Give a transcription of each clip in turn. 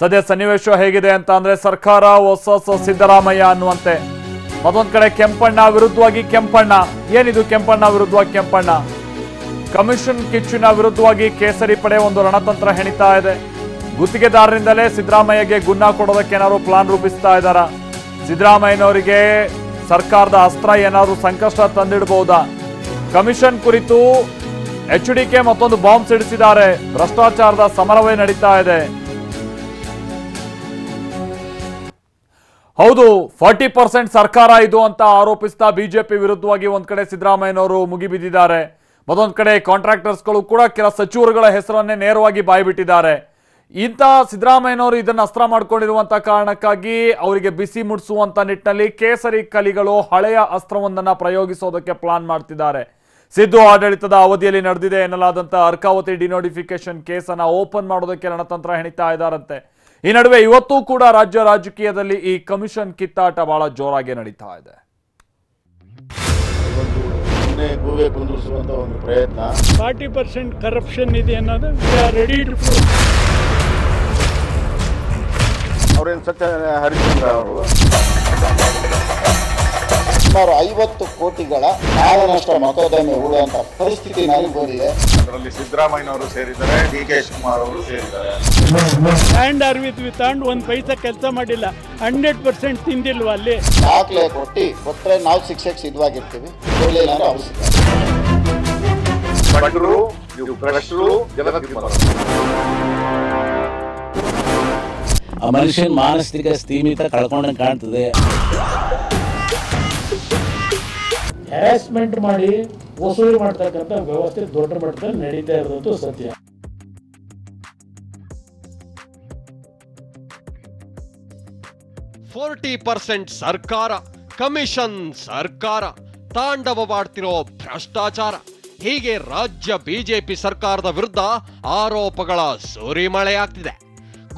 ಸದ್ಯ ಸನ್ನಿವೇಶ ಹೇಗಿದೆ ಅಂತ ಅಂದ್ರೆ ಸರ್ಕಾರ ಹೊಸ ಸಿದ್ದರಾಮಯ್ಯ ಅನ್ನುವಂತೆ ಮತ್ತೊಂದ್ ಕಡೆ ಕೆಂಪಣ್ಣ ವಿರುದ್ಧವಾಗಿ ಕೆಂಪಣ್ಣ ಏನಿದು ಕೆಂಪಣ್ಣ ವಿರುದ್ಧವಾಗಿ ಕೆಂಪಣ್ಣ ಕಮಿಷನ್ ಕಿಚ್ಚುನ ವಿರುದ್ಧವಾಗಿ ಕೇಸರಿ ಪಡೆ ಒಂದು ರಣತಂತ್ರ ಹೆಣಿತಾ ಇದೆ. ಗುತ್ತಿಗೆದಾರರಿಂದಲೇ ಸಿದ್ದರಾಮಯ್ಯಗೆ ಗುನ್ನ ಕೊಡೋದಕ್ಕೆ ಏನಾದ್ರು ಪ್ಲಾನ್ ರೂಪಿಸ್ತಾ ಇದ್ದಾರ? ಸಿದ್ದರಾಮಯ್ಯನವರಿಗೆ ಸರ್ಕಾರದ ಅಸ್ತ್ರ ಏನಾದ್ರು ಸಂಕಷ್ಟ ತಂದಿಡಬಹುದಾ? ಕಮಿಷನ್ ಕುರಿತು ಎಚ್ಡಿಕೆ ಮತ್ತೊಂದು ಬಾಂಬ್ ಸಿಡಿಸಿದ್ದಾರೆ. ಭ್ರಷ್ಟಾಚಾರದ ಸಮರವೇ ನಡೀತಾ ಇದೆ. ಹೌದು, 40% ಸರ್ಕಾರ ಇದು ಅಂತ ಆರೋಪಿಸ್ತಾ ಬಿಜೆಪಿ ವಿರುದ್ಧವಾಗಿ ಒಂದ್ ಕಡೆ ಸಿದ್ದರಾಮಯ್ಯನವರು ಮುಗಿಬಿದ್ದಿದ್ದಾರೆ. ಮತ್ತೊಂದ್ ಕಡೆ ಕಾಂಟ್ರಾಕ್ಟರ್ಸ್ಗಳು ಕೂಡ ಕೆಲ ಸಚಿವರುಗಳ ಹೆಸರನ್ನೇ ನೇರವಾಗಿ ಬಾಯ್ಬಿಟ್ಟಿದ್ದಾರೆ. ಇಂಥ ಸಿದ್ದರಾಮಯ್ಯನವರು ಇದನ್ನ ಅಸ್ತ್ರ ಮಾಡ್ಕೊಂಡಿರುವಂತ ಕಾರಣಕ್ಕಾಗಿ ಅವರಿಗೆ ಬಿಸಿ ಮುಡಿಸುವಂತ ನಿಟ್ಟಿನಲ್ಲಿ ಕೇಸರಿ ಕಲಿಗಳು ಹಳೆಯ ಅಸ್ತ್ರವೊಂದನ್ನ ಪ್ರಯೋಗಿಸೋದಕ್ಕೆ ಪ್ಲಾನ್ ಮಾಡ್ತಿದ್ದಾರೆ. ಸಿದ್ದು ಆಡಳಿತದ ಅವಧಿಯಲ್ಲಿ ನಡೆದಿದೆ ಎನ್ನಲಾದಂತ ಅರ್ಕಾವತಿ ಡಿನೋಟಿಫಿಕೇಶನ್ ಕೇಸನ್ನ ಓಪನ್ ಮಾಡೋದಕ್ಕೆ ರಣತಂತ್ರ ಹೆಣಿತಾ ಇದ್ದಾರಂತೆ. ಈ ನಡುವೆ ಇವತ್ತೂ ಕೂಡ ರಾಜ್ಯ ರಾಜಕೀಯದಲ್ಲಿ ಈ ಕಮಿಷನ್ ಕಿತ್ತಾಟ ಬಹಳ ಜೋರಾಗಿ ನಡೀತಾ ಇದೆ. ಗೂಬೆ ಕುಂದಿರಿಸುವಂತ ಒಂದು ಪ್ರಯತ್ನ. 40% ಕರಪ್ಷನ್ ಇದೆ ಅನ್ನೋದು ರೆಡಿ ಟು ಅವರೇನು ಸತ್ಯ ಹರಿಶ್ಚಂದ್ರ ಅವರು ಸುಮಾರು 50 ಕೋಟಿಗಳ ಮಾನನಷ್ಟ ಮೊಕದ್ದಮೆ ಹೂಡುವಂತ ಪರಿಸ್ಥಿತಿ ನನಗೆ ಬಂದಿದೆ. ಅದರಲ್ಲಿ ಸಿದ್ದರಾಮಯ್ಯನವರು ಸೇರಿದ್ದಾರೆ, ಡಿ.ಕೆ. ಶಿವಕುಮಾರ್ ಅವರು ಸೇರಿದ್ದಾರೆ. ಹ್ಯಾಂಡ್ ಆರ್ ವಿತ್ ಒಂದು ಪೈಸಾ ಕೆಲಸ ಮಾಡಿಲ್ಲ, 100% ತಿಂದಿಲ್ವ ಅಲ್ಲಿ. ದಾಖಲೆ ಕೊಟ್ಟರೆ ನಾವು ಶಿಕ್ಷೆಗೆ ಸಿದ್ಧವಾಗಿರ್ತೀವಿ. ಆ ಮನುಷ್ಯನ ಮಾನಸಿಕ ಸ್ಥಿಮಿತ ಕಳ್ಕೊಂಡಂಗೆ ಕಾಣ್ತದೆ. ಹ್ಯಾರಾಸ್ಮೆಂಟ್ ಮಾಡಿ ವಸೂಲಿ ಮಾಡ್ತಕ್ಕಂಥ ವ್ಯವಸ್ಥೆ ದೊಡ್ಡ ಮಟ್ಟದಲ್ಲಿ ನಡೀತಾ ಇರೋದು ಸತ್ಯ. ಸರ್ಕಾರ, ಕಮಿಷನ್ ಸರ್ಕಾರ, ತಾಂಡವವಾಡ್ತಿರೋ ಭ್ರಷ್ಟಾಚಾರ, ಹೀಗೆ ರಾಜ್ಯ ಬಿಜೆಪಿ ಸರ್ಕಾರದ ವಿರುದ್ಧ ಆರೋಪಗಳ ಸುರಿಮಳೆಯಾಗ್ತಿದೆ.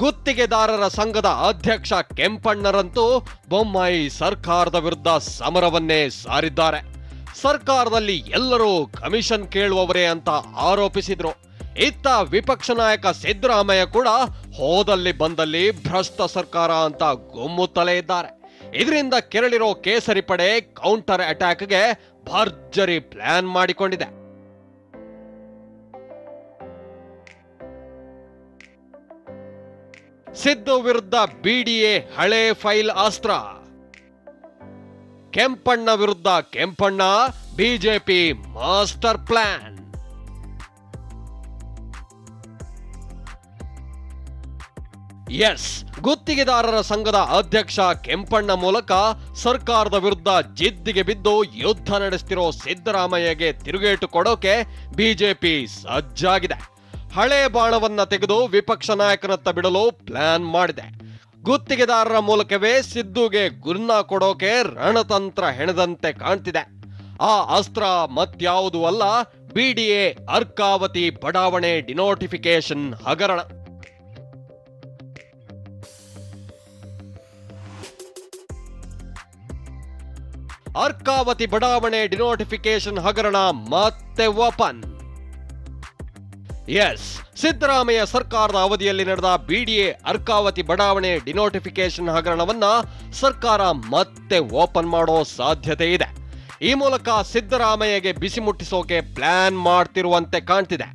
ಗುತ್ತಿಗೆದಾರರ ಸಂಘದ ಅಧ್ಯಕ್ಷ ಕೆಂಪಣ್ಣರಂತೂ ಬೊಮ್ಮಾಯಿ ಸರ್ಕಾರದ ವಿರುದ್ಧ ಸಮರವನ್ನೇ ಸಾರಿದ್ದಾರೆ. ಸರ್ಕಾರದಲ್ಲಿ ಎಲ್ಲರೂ ಕಮಿಷನ್ ಕೇಳುವವರೇ ಅಂತ ಆರೋಪಿಸಿದ್ರು. ಇತ್ತ ವಿಪಕ್ಷ ನಾಯಕ ಸಿದ್ದರಾಮಯ್ಯ ಕೂಡ ಹೋದಲ್ಲಿ ಬಂದಲ್ಲಿ ಭ್ರಷ್ಟ ಸರ್ಕಾರ ಅಂತ ಗುಮ್ಮುತ್ತಲೇ ಇದ್ದಾರೆ. ಇದರಿಂದ ಕೆರಳಿರೋ ಕೇಸರಿ ಪಡೆ ಕೌಂಟರ್ ಅಟ್ಯಾಕ್ಗೆ ಭರ್ಜರಿ ಪ್ಲಾನ್ ಮಾಡಿಕೊಂಡಿದೆ. ಸಿದ್ದು ವಿರುದ್ಧ ಬಿಡಿಎ ಹಳೆ ಫೈಲ್ ಅಸ್ತ್ರ, ಕೆಂಪಣ್ಣ ವಿರುದ್ಧ ಕೆಂಪಣ್ಣ ಬಿಜೆಪಿ ಮಾಸ್ಟರ್ ಪ್ಲಾನ್. ಎಸ್, ಗುತ್ತಿಗೆದಾರರ ಸಂಘದ ಅಧ್ಯಕ್ಷ ಕೆಂಪಣ್ಣ ಮೂಲಕ ಸರ್ಕಾರದ ವಿರುದ್ಧ ಜಿದ್ದಿಗೆ ಬಿದ್ದು ಯುದ್ಧ ನಡೆಸುತ್ತಿರೋ ಸಿದ್ದರಾಮಯ್ಯಗೆ ತಿರುಗೇಟು ಕೊಡೋಕೆ ಬಿಜೆಪಿ ಸಜ್ಜಾಗಿದೆ. ಹಳೆ ಬಾಣವನ್ನ ತೆಗೆದು ವಿಪಕ್ಷ ನಾಯಕನತ್ತ ಬಿಡಲು ಪ್ಲಾನ್ ಮಾಡಿದೆ. ಗುತ್ತಿಗೆದಾರರ ಮೂಲಕವೇ ಸಿದ್ದುಗೆ ಗುನ್ನ ಕೊಡೋಕೆ ರಣತಂತ್ರ ಹೆಣೆದಂತೆ ಕಾಣ್ತಿದೆ. ಆ ಅಸ್ತ್ರ ಮತ್ಯಾವುದೂ ಅಲ್ಲ, ಬಿಡಿಎ ಅರ್ಕಾವತಿ ಬಡಾವಣೆ ಡಿನೋಟಿಫಿಕೇಶನ್ ಹಗರಣ. ಅರ್ಕಾವತಿ ಬಡಾವಣೆ ಡಿನೋಟಿಫಿಕೇಶನ್ ಹಗರಣ ಮತ್ತೆ ಓಪನ್. ಎಸ್, ಸಿದ್ದರಾಮಯ್ಯ ಸರ್ಕಾರದ ಅವಧಿಯಲ್ಲಿ ನಡೆದ ಬಿಡಿಎ ಅರ್ಕಾವತಿ ಬಡಾವಣೆ ಡಿನೋಟಿಫಿಕೇಶನ್ ಹಗರಣವನ್ನ ಸರ್ಕಾರ ಮತ್ತೆ ಓಪನ್ ಮಾಡೋ ಸಾಧ್ಯತೆ ಇದೆ. ಈ ಮೂಲಕ ಸಿದ್ದರಾಮಯ್ಯಗೆ ಬಿಸಿ ಮುಟ್ಟಿಸೋಕೆ ಪ್ಲಾನ್ ಮಾಡ್ತಿರುವಂತೆ ಕಾಣ್ತಿದೆ.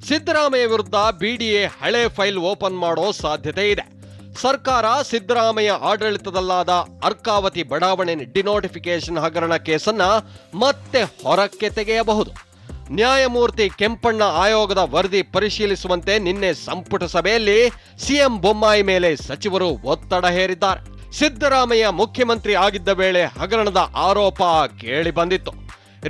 ಸಿದ್ದರಾಮಯ್ಯ ವಿರುದ್ಧ ಬಿಡಿಎ ಹಳೆ ಫೈಲ್ ಓಪನ್ ಮಾಡೋ ಸಾಧ್ಯತೆ ಇದೆ. ಸರ್ಕಾರ ಸಿದ್ದರಾಮಯ್ಯ ಆಡಳಿತದಲ್ಲಾದ ಅರ್ಕಾವತಿ ಬಡಾವಣೆ ಡಿನೋಟಿಫಿಕೇಶನ್ ಹಗರಣ ಕೇಸನ್ನ ಮತ್ತೆ ಹೊರಕ್ಕೆ ತೆಗೆಯಬಹುದು. ನ್ಯಾಯಮೂರ್ತಿ ಕೆಂಪಣ್ಣ ಆಯೋಗದ ವರದಿ ಪರಿಶೀಲಿಸುವಂತೆ ನಿನ್ನೆ ಸಂಪುಟ ಸಭೆಯಲ್ಲಿ ಸಿಎಂ ಬೊಮ್ಮಾಯಿ ಮೇಲೆ ಸಚಿವರು ಒತ್ತಡ ಹೇರಿದ್ದಾರೆ. ಸಿದ್ದರಾಮಯ್ಯ ಮುಖ್ಯಮಂತ್ರಿ ಆಗಿದ್ದ ವೇಳೆ ಹಗರಣದ ಆರೋಪ ಕೇಳಿ ಬಂದಿತ್ತು.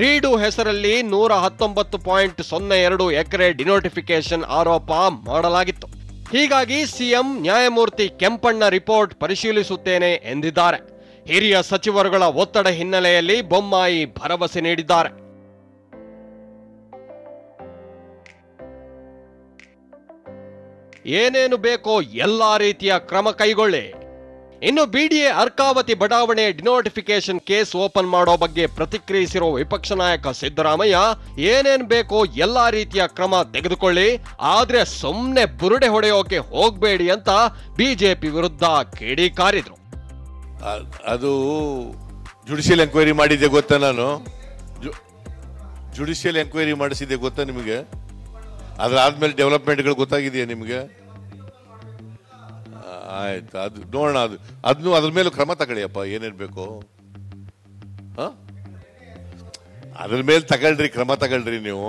ರೀಡು ಹೆಸರಲ್ಲಿ 119.02 ಎಕರೆ ಡಿನೋಟಿಫಿಕೇಶನ್ ಆರೋಪ ಮಾಡಲಾಗಿತ್ತು. ಹೀಗಾಗಿ ಸಿಎಂ ನ್ಯಾಯಮೂರ್ತಿ ಕೆಂಪಣ್ಣ ರಿಪೋರ್ಟ್ ಪರಿಶೀಲಿಸುತ್ತೇನೆ ಎಂದಿದ್ದಾರೆ. ಹಿರಿಯ ಸಚಿವರುಗಳ ಒತ್ತಡ ಹಿನ್ನೆಲೆಯಲ್ಲಿ ಬೊಮ್ಮಾಯಿ ಭರವಸೆ ನೀಡಿದ್ದಾರೆ. ಏನೇನು ಬೇಕೋ ಎಲ್ಲಾ ರೀತಿಯ ಕ್ರಮ ಕೈಗೊಳ್ಳಿ, ಇನ್ನು ಬಿಡಿಎ ಅರ್ಕಾವತಿ ಬಡಾವಣೆ ಡಿನೋಟಿಫಿಕೇಶನ್ ಕೇಸ್ ಓಪನ್ ಮಾಡೋ ಬಗ್ಗೆ ಪ್ರತಿಕ್ರಿಯಿಸಿರೋ ವಿಪಕ್ಷ ನಾಯಕ ಸಿದ್ದರಾಮಯ್ಯ ಏನೇನ್ ಬೇಕೋ ಎಲ್ಲಾ ರೀತಿಯ ಕ್ರಮ ತೆಗೆದುಕೊಳ್ಳಿ, ಆದ್ರೆ ಸುಮ್ನೆ ಬುರುಡೆ ಹೊಡೆಯೋಕೆ ಹೋಗ್ಬೇಡಿ ಅಂತ ಬಿಜೆಪಿ ವಿರುದ್ಧ ಕಿಡಿಕಾರಿದ್ರು. ಅದು ಜುಡಿಷಿಯಲ್ ಎಂಕ್ವೈರಿ ಮಾಡಿದ್ದೆ ಗೊತ್ತಾ? ನಾನು ಜುಡಿಷಿಯಲ್ ಎಂಕ್ವೈರಿ ಮಾಡಿಸಿದ್ದೆ ಗೊತ್ತಾ ನಿಮಗೆ? ಅದಾದ್ಮೇಲೆ ಡೆವಲಪ್ಮೆಂಟ್ಗಳು ಗೊತ್ತಾಗಿದೆಯಾ ನಿಮಗೆ? ಆಯ್ತು, ಅದು ನೋಡೋಣ. ಅದನ್ನು ಅದ್ರ ಮೇಲೆ ಕ್ರಮ ತಗೊಳ್ಳಿಯಪ್ಪ, ಏನೇನ್ ಬೇಕು ಅದ್ರ ಮೇಲೆ ತಗೊಳ್ರಿ, ಕ್ರಮ ತಗೊಳ್ರಿ. ನೀವು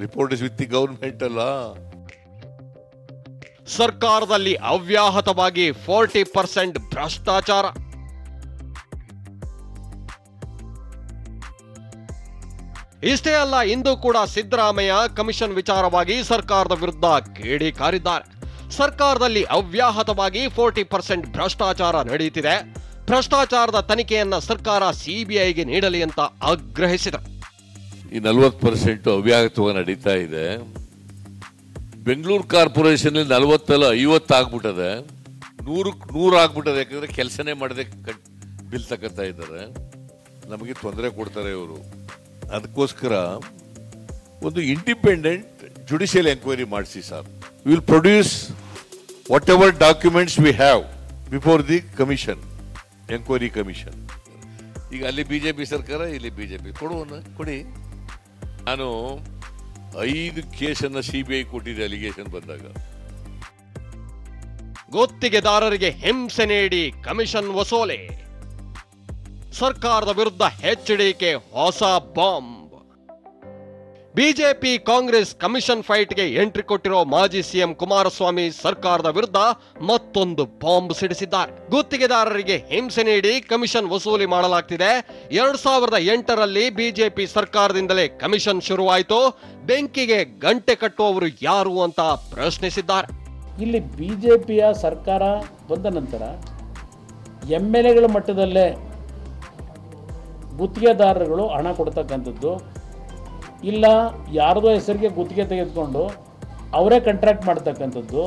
report is with the government ಅಲ್ಲ. ಸರ್ಕಾರದಲ್ಲಿ ಅವ್ಯಾಹತವಾಗಿ 40% ಭ್ರಷ್ಟಾಚಾರ. ಇಷ್ಟೇ ಅಲ್ಲ, ಇಂದು ಕೂಡ ಸಿದ್ದರಾಮಯ್ಯ ಕಮಿಷನ್ ವಿಚಾರವಾಗಿ ಸರ್ಕಾರದ ವಿರುದ್ಧ ಕಿಡಿಕಾರಿದ್ದಾರೆ. ಸರ್ಕಾರದಲ್ಲಿ ಅವ್ಯಾಹತವಾಗಿ 40% ಭ್ರಷ್ಟಾಚಾರ ನಡೆಯುತ್ತಿದೆ. ಭ್ರಷ್ಟಾಚಾರದ ತನಿಖೆಯನ್ನ ಸರ್ಕಾರ ಸಿಬಿಐಗೆ ನೀಡಲಿ ಅಂತ ಆಗ್ರಹಿಸಿದರು. ಈ 40% ಅವ್ಯಾಹತವಾಗಿ ನಡೀತಾ ಇದೆ. ಬೆಂಗಳೂರು ಕಾರ್ಪೊರೇಷನ್ 40 50 ಆಗ್ಬಿಟ್ಟದೆ, 100 ಆಗ್ಬಿಟ್ಟದೆ. ಯಾಕಂದ್ರೆ ಕೆಲಸನೇ ಮಾಡದೆ ಬಿಲ್ ತಗೋತಾ ಇದ್ದಾರೆ, ನಮಗೆ ತೊಂದರೆ ಕೊಡ್ತಾರೆ ಇವರು. ಅದಕ್ಕೋಸ್ಕರ ಒಂದು ಇಂಡಿಪೆಂಡೆಂಟ್ ಜುಡಿಷಿಯಲ್ ಎಂಕ್ವೈರಿ ಮಾಡಿಸಿ sir. We will produce what ever documents we have before the commission, enquiry commission. ಈಗ ಅಲ್ಲಿ ಬಿಜೆಪಿ ಸರ್ಕಾರ, ಇಲ್ಲಿ ಬಿಜೆಪಿ ಕೊಡಿ. ನಾನು 5 ಕೇಸನ್ನ ಸಿಬಿಐ ಕೊಟ್ಟಿದ್ದೆ ಅಲಿಗೇಷನ್ ಬಂದಾಗ. ಗುತ್ತಿಗೆದಾರರಿಗೆ ಹಿಂಸೆ ನೀಡಿ ಕಮಿಷನ್ ವಸೂಲಿ. ಸರ್ಕಾರದ ವಿರುದ್ಧ ಎಚ್ಡಿಕೆ ಹೊಸ ಬಾಂಬ್. ಬಿಜೆಪಿ ಕಾಂಗ್ರೆಸ್ ಕಮಿಷನ್ ಫೈಟ್ಗೆ ಎಂಟ್ರಿ ಕೊಟ್ಟಿರೋ ಮಾಜಿ ಸಿಎಂ ಕುಮಾರಸ್ವಾಮಿ ಸರ್ಕಾರದ ವಿರುದ್ಧ ಮತ್ತೊಂದು ಬಾಂಬ್ ಸಿಡಿಸಿದ್ದಾರೆ. ಗುತ್ತಿಗೆದಾರರಿಗೆ ಹಿಂಸೆ ನೀಡಿ ಕಮಿಷನ್ ವಸೂಲಿ ಮಾಡಲಾಗ್ತಿದೆ. 2008ರಲ್ಲಿ ಬಿಜೆಪಿ ಸರ್ಕಾರದಿಂದಲೇ ಕಮಿಷನ್ ಶುರುವಾಯಿತು. ಬೆಂಕಿಗೆ ಗಂಟೆ ಕಟ್ಟುವವರು ಯಾರು ಅಂತ ಪ್ರಶ್ನಿಸಿದ್ದಾರೆ. ಇಲ್ಲಿ ಬಿಜೆಪಿಯ ಸರ್ಕಾರ ಬಂದ ನಂತರ MLAಗಳ ಮಟ್ಟದಲ್ಲೇ ಗುತ್ತಿಗೆದಾರರುಗಳು ಹಣ ಕೊಡ್ತಕ್ಕಂಥದ್ದು, ಇಲ್ಲ ಯಾರದೋ ಹೆಸರಿಗೆ ಗುತ್ತಿಗೆ ತೆಗೆದುಕೊಂಡು ಅವರೇ ಕಾಂಟ್ರಾಕ್ಟ್ ಮಾಡ್ತಕ್ಕಂಥದ್ದು,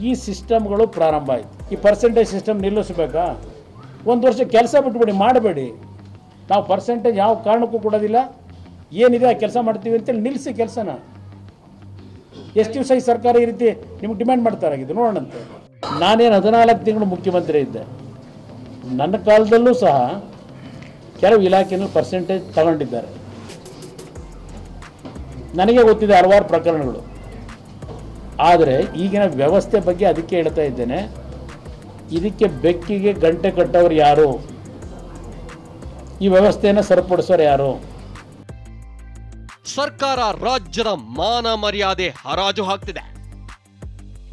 ಈ ಸಿಸ್ಟಮ್ಗಳು ಪ್ರಾರಂಭ ಆಯಿತು. ಈ ಪರ್ಸೆಂಟೇಜ್ ಸಿಸ್ಟಮ್ ನಿಲ್ಲಿಸಬೇಕಾ? 1 ವರ್ಷ ಕೆಲಸ ಬಿಟ್ಬಿಡಿ, ಮಾಡಬೇಡಿ. ನಾವು ಪರ್ಸೆಂಟೇಜ್ ಯಾವ ಕಾರಣಕ್ಕೂ ಕೊಡೋದಿಲ್ಲ, ಏನಿದೆ ಆ ಕೆಲಸ ಮಾಡ್ತೀವಿ ಅಂತೇಳಿ ನಿಲ್ಲಿಸಿ ಕೆಲಸನ. ಎಷ್ಟು ದಿವಸ ಈ ಸರ್ಕಾರ ಈ ರೀತಿ ನಿಮ್ಗೆ ಡಿಮ್ಯಾಂಡ್ ಮಾಡ್ತಾರಾಗಿದ್ದು ನೋಡೋಣಂತೆ. ನಾನೇನು 14 ತಿಂಗಳು ಮುಖ್ಯಮಂತ್ರಿ ಇದ್ದೆ. ನನ್ನ ಕಾಲದಲ್ಲೂ ಸಹ ಕೆಲವು ಇಲಾಖೆಯಲ್ಲಿ ಪರ್ಸೆಂಟೇಜ್ ತಗೊಂಡಿದ್ದಾರೆ. ನನಗೆ ಗೊತ್ತಿದೆ ಹಲವಾರು ಪ್ರಕರಣಗಳು. ಆದರೆ ಈಗಿನ ವ್ಯವಸ್ಥೆ ಬಗ್ಗೆ ಅದಕ್ಕೆ ಹೇಳ್ತಾ ಇದ್ದೇನೆ, ಇದಕ್ಕೆ ಬೆಕ್ಕಿಗೆ ಗಂಟೆ ಕಟ್ಟೋರು ಯಾರು? ಈ ವ್ಯವಸ್ಥೆಯನ್ನು ಸರಿಪಡಿಸೋರು ಯಾರು? ಸರ್ಕಾರ ರಾಜ್ಯದ ಮಾನ ಮರ್ಯಾದೆ ಹರಾಜು ಹಾಕ್ತಿದೆ.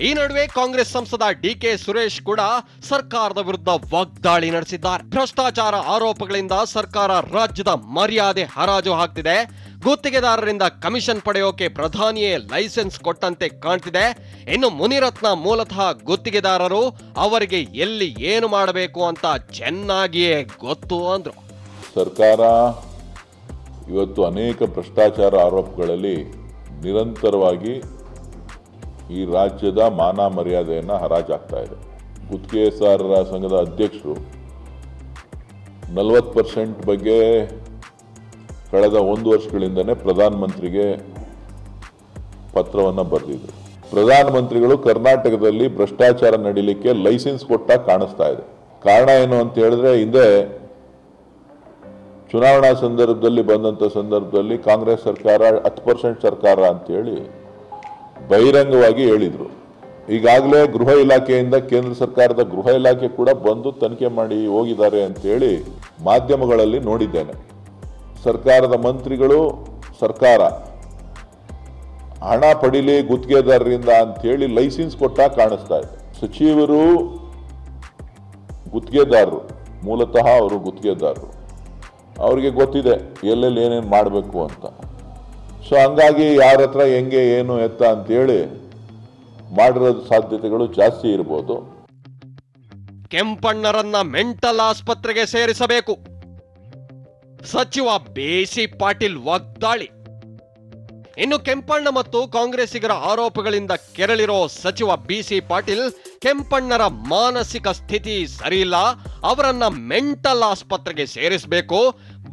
ಈ ನಡುವೆ ಕಾಂಗ್ರೆಸ್ ಸಂಸದ ಡಿಕೆ ಸುರೇಶ್ ಕೂಡ ಸರ್ಕಾರದ ವಿರುದ್ಧ ವಾಗ್ದಾಳಿ ನಡೆಸಿದ್ದಾರೆ. ಭ್ರಷ್ಟಾಚಾರ ಆರೋಪಗಳಿಂದ ಸರ್ಕಾರ ರಾಜ್ಯದ ಮರ್ಯಾದೆ ಹರಾಜು ಹಾಕ್ತಿದೆ. ಗುತ್ತಿಗೆದಾರರಿಂದ ಕಮಿಷನ್ ಪಡೆಯೋಕೆ ಪ್ರಧಾನಿಯೇ ಲೈಸೆನ್ಸ್ ಕೊಟ್ಟಂತೆ ಕಾಣ್ತಿದೆ. ಇನ್ನು ಮುನಿರತ್ನ ಮೂಲತಃ ಗುತ್ತಿಗೆದಾರರು, ಅವರಿಗೆ ಎಲ್ಲಿ ಏನು ಮಾಡಬೇಕು ಅಂತ ಚೆನ್ನಾಗಿಯೇ ಗೊತ್ತು ಅಂದ್ರು. ಸರ್ಕಾರ ಇವತ್ತು ಅನೇಕ ಭ್ರಷ್ಟಾಚಾರ ಆರೋಪಗಳಲ್ಲಿ ನಿರಂತರವಾಗಿ ಈ ರಾಜ್ಯದ ಮಾನ ಮರ್ಯಾದೆಯನ್ನು ಹರಾಜಾಗ್ತಾ ಇದೆ. ಗುತ್ತಿಗೆದಾರರ ಸಂಘದ ಅಧ್ಯಕ್ಷರು 40% ಬಗ್ಗೆ ಕಳೆದ 1 ವರ್ಷಗಳಿಂದನೇ ಪ್ರಧಾನಮಂತ್ರಿಗೆ ಪತ್ರವನ್ನು ಬರೆದಿದ್ರು. ಪ್ರಧಾನಮಂತ್ರಿಗಳು ಕರ್ನಾಟಕದಲ್ಲಿ ಭ್ರಷ್ಟಾಚಾರ ನಡೀಲಿಕ್ಕೆ ಲೈಸೆನ್ಸ್ ಕೊಟ್ಟಾಗ ಕಾಣಿಸ್ತಾ ಇದೆ. ಕಾರಣ ಏನು ಅಂತ ಹೇಳಿದ್ರೆ, ಹಿಂದೆ ಚುನಾವಣಾ ಸಂದರ್ಭದಲ್ಲಿ ಬಂದಂಥ ಸಂದರ್ಭದಲ್ಲಿ ಕಾಂಗ್ರೆಸ್ ಸರ್ಕಾರ 10% ಸರ್ಕಾರ ಅಂತೇಳಿ ಬಹಿರಂಗವಾಗಿ ಹೇಳಿದರು. ಈಗಾಗಲೇ ಗೃಹ ಇಲಾಖೆಯಿಂದ ಕೇಂದ್ರ ಸರ್ಕಾರದ ಗೃಹ ಇಲಾಖೆ ಕೂಡ ಬಂದು ತನಿಖೆ ಮಾಡಿ ಹೋಗಿದ್ದಾರೆ ಅಂತೇಳಿ ಮಾಧ್ಯಮಗಳಲ್ಲಿ ನೋಡಿದ್ದೇನೆ. ಸರ್ಕಾರದ ಮಂತ್ರಿಗಳು, ಸರ್ಕಾರ ಹಣ ಪಡೀಲಿ ಗುತ್ತಿಗೆದಾರರಿಂದ ಅಂತೇಳಿ ಲೈಸೆನ್ಸ್ ಕೊಟ್ಟಾಗ ಕಾಣಿಸ್ತಾ ಇದೆ. ಸಚಿವರು ಗುತ್ತಿಗೆದಾರರು, ಮೂಲತಃ ಅವರು ಗುತ್ತಿಗೆದಾರರು, ಅವರಿಗೆ ಗೊತ್ತಿದೆ ಎಲ್ಲೆಲ್ಲಿ ಏನೇನು ಮಾಡಬೇಕು ಅಂತ. ಸೊ ಹಂಗಾಗಿ ಯಾರ ಹತ್ರ ಹೆಂಗೆ ಏನು ಎತ್ತ ಅಂತೇಳಿ ಮಾಡಿರೋ ಸಾಧ್ಯತೆಗಳು ಜಾಸ್ತಿ ಇರ್ಬೋದು. ಕೆಂಪಣ್ಣರನ್ನ ಮೆಂಟಲ್ ಆಸ್ಪತ್ರೆಗೆ ಸೇರಿಸಬೇಕು. ಸಚಿವ BC ಪಾಟೀಲ್ ವಾಗ್ದಾಳಿ. ಇನ್ನು ಕೆಂಪಣ್ಣ ಮತ್ತು ಕಾಂಗ್ರೆಸ್ಸಿಗರ ಆರೋಪಗಳಿಂದ ಕೆರಳಿರೋ ಸಚಿವ BC ಪಾಟೀಲ್ ಕೆಂಪಣ್ಣರ ಮಾನಸಿಕ ಸ್ಥಿತಿ ಸರಿಯಿಲ್ಲ, ಅವರನ್ನ ಮೆಂಟಲ್ ಆಸ್ಪತ್ರೆಗೆ ಸೇರಿಸಬೇಕು,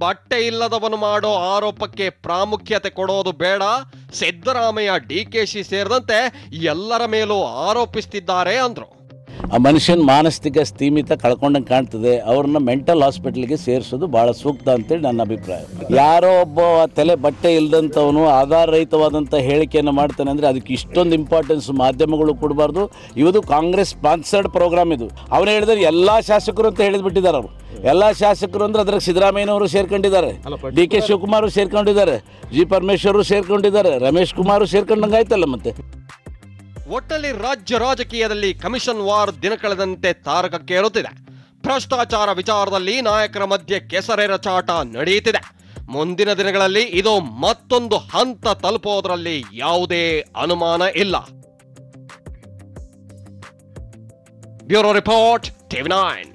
ಬಟ್ಟೆ ಇಲ್ಲದವನು ಮಾಡೋ ಆರೋಪಕ್ಕೆ ಪ್ರಾಮುಖ್ಯತೆ ಕೊಡೋದು ಬೇಡ, ಸಿದ್ದರಾಮಯ್ಯ ಡಿಕೆಶಿ ಸೇರಿದಂತೆ ಎಲ್ಲರ ಮೇಲೂ ಆರೋಪಿಸ್ತಿದ್ದಾರೆ ಅಂದ್ರು. ಆ ಮನುಷ್ಯನ ಮಾನಸಿಕ ಸ್ಥಿಮಿತ ಕಳ್ಕೊಂಡಂಗೆ ಕಾಣ್ತದೆ, ಅವ್ರನ್ನ ಮೆಂಟಲ್ ಹಾಸ್ಪಿಟ್ಲಿಗೆ ಸೇರಿಸೋದು ಭಾಳ ಸೂಕ್ತ ಅಂತೇಳಿ ನನ್ನ ಅಭಿಪ್ರಾಯ. ಯಾರೋ ಒಬ್ಬ ತಲೆ ಬಟ್ಟೆ ಇಲ್ಲದಂಥವನು ಆಧಾರರಹಿತವಾದಂಥ ಹೇಳಿಕೆಯನ್ನು ಮಾಡ್ತಾನೆ ಅಂದರೆ ಅದಕ್ಕೆ ಇಷ್ಟೊಂದು ಇಂಪಾರ್ಟೆನ್ಸ್ ಮಾಧ್ಯಮಗಳು ಕೊಡಬಾರ್ದು. ಇದು ಕಾಂಗ್ರೆಸ್ ಸ್ಪಾನ್ಸರ್ಡ್ ಪ್ರೋಗ್ರಾಮ್. ಇದು ಅವನು ಹೇಳಿದ್ರೆ ಎಲ್ಲ ಶಾಸಕರು ಅಂತ ಹೇಳಿದ್ಬಿಟ್ಟಿದ್ದಾರೆ. ಅವರು ಎಲ್ಲ ಶಾಸಕರು ಅಂದ್ರೆ ಅದ್ರಾಗ ಸಿದ್ದರಾಮಯ್ಯನವರು ಸೇರ್ಕೊಂಡಿದ್ದಾರೆ, ಡಿ ಕೆ ಶಿವಕುಮಾರ್ ಸೇರ್ಕೊಂಡಿದ್ದಾರೆ, ಜಿ ಪರಮೇಶ್ವರು ಸೇರ್ಕೊಂಡಿದ್ದಾರೆ, ರಮೇಶ್ ಕುಮಾರ್ ಸೇರ್ಕೊಂಡಂಗೆ ಆಯ್ತಲ್ಲ. ಮತ್ತೆ ಒಟ್ಟಲ್ಲಿ ರಾಜ್ಯ ರಾಜಕೀಯದಲ್ಲಿ ಕಮಿಷನ್ ವಾರ್ ದಿನ ಕಳೆದಂತೆ ತಾರಕಕ್ಕೇರುತ್ತಿದೆ. ಭ್ರಷ್ಟಾಚಾರ ವಿಚಾರದಲ್ಲಿ ನಾಯಕರ ಮಧ್ಯೆ ಕೆಸರೆರಚಾಟ ನಡೆಯುತ್ತಿದೆ. ಮುಂದಿನ ದಿನಗಳಲ್ಲಿ ಇದು ಮತ್ತೊಂದು ಹಂತ ತಲುಪೋದ್ರಲ್ಲಿ ಯಾವುದೇ ಅನುಮಾನ ಇಲ್ಲ. Bureau report, TV9.